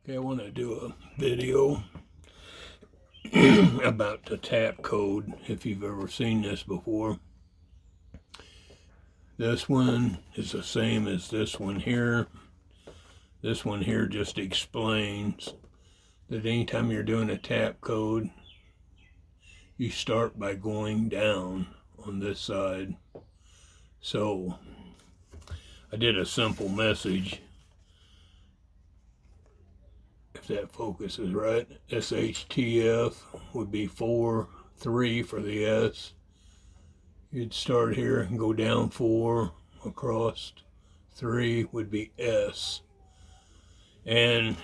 Okay, I want to do a video about the tap code, if you've ever seen this before. This one is the same as this one here. This one here just explains that anytime you're doing a tap code, you start by going down on this side. So I did a simple message. If that focus is right, SHTF would be 4, 3 for the S. You'd start here and go down 4 across. 3 would be S. And,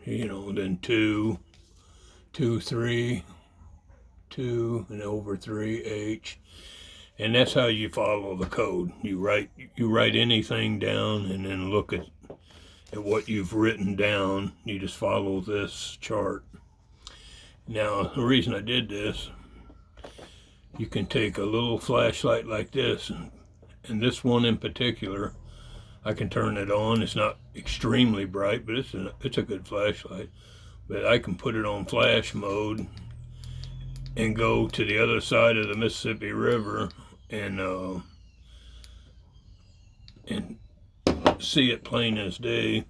then 2, 2, 3, 2, and over 3, H. And that's how you follow the code. You write anything down and then look at what you've written down. You just follow this chart. Now, the reason I did this, you can take a little flashlight like this, and this one in particular, I can turn it on. It's not extremely bright, but it's a good flashlight. But I can put it on flash mode and go to the other side of the Mississippi River and see it plain as day.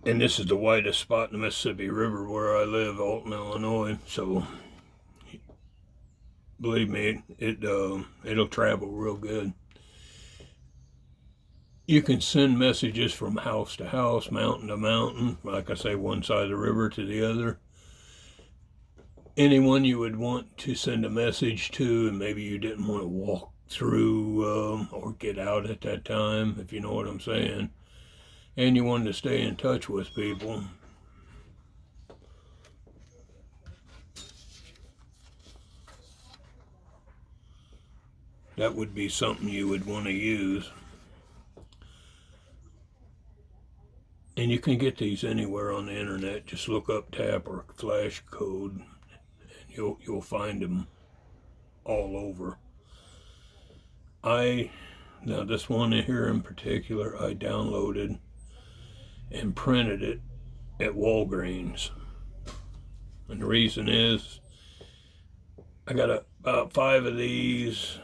And this is the widest spot in the Mississippi River where I live, Alton, Illinois. So believe me, it'll travel real good. You can send messages from house to house, mountain to mountain, like I say, one side of the river to the other. Anyone you would want to send a message to, and maybe you didn't want to walk through or get out at that time, if you know what I'm saying, and you wanted to stay in touch with people, that would be something you would want to use. And you can get these anywhere on the internet. Just look up tap or flash code, and you'll find them all over. Now this one here in particular, I downloaded and printed it at Walgreens. And the reason is, I got about 5 of these,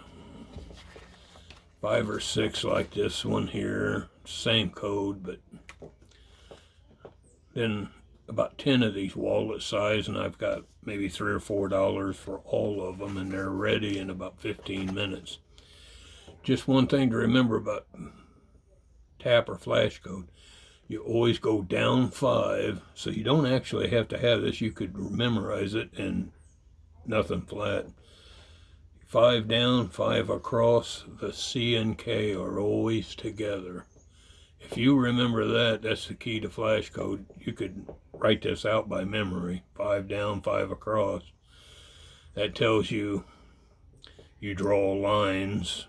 5 or 6 like this one here, same code, but then about 10 of these wallet size, and I've got maybe $3 or $4 for all of them, and they're ready in about 15 minutes. Just one thing to remember about tap or flash code, you always go down 5, so you don't actually have to have this. You could memorize it and nothing flat. 5 down, 5 across, the C and K are always together. If you remember that, that's the key to flash code. You could write this out by memory. 5 down, 5 across. That tells you draw lines.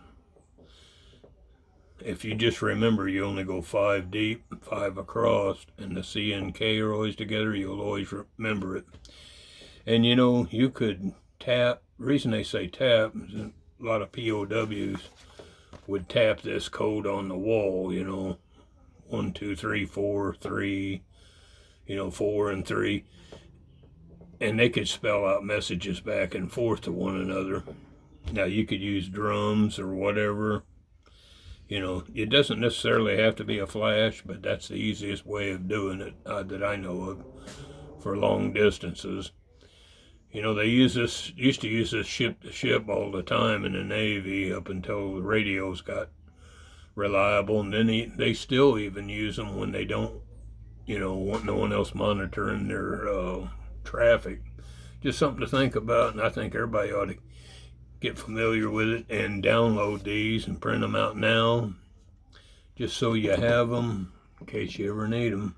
If you just remember, you only go 5 deep, 5 across, and the C and K are always together, you'll always remember it. And you could tap. The reason they say tap is a lot of POWs would tap this code on the wall, 1, 2, 3, 4, 3, 4 and 3. And they could spell out messages back and forth to one another. Now, you could use drums or whatever. It doesn't necessarily have to be a flash, but that's the easiest way of doing it that I know of for long distances. They used to use this ship to ship all the time in the Navy up until the radios got reliable, and then they still even use them when they don't, want no one else monitoring their traffic. Just something to think about, and I think everybody ought to get familiar with it and download these and print them out now, just so you have them in case you ever need them.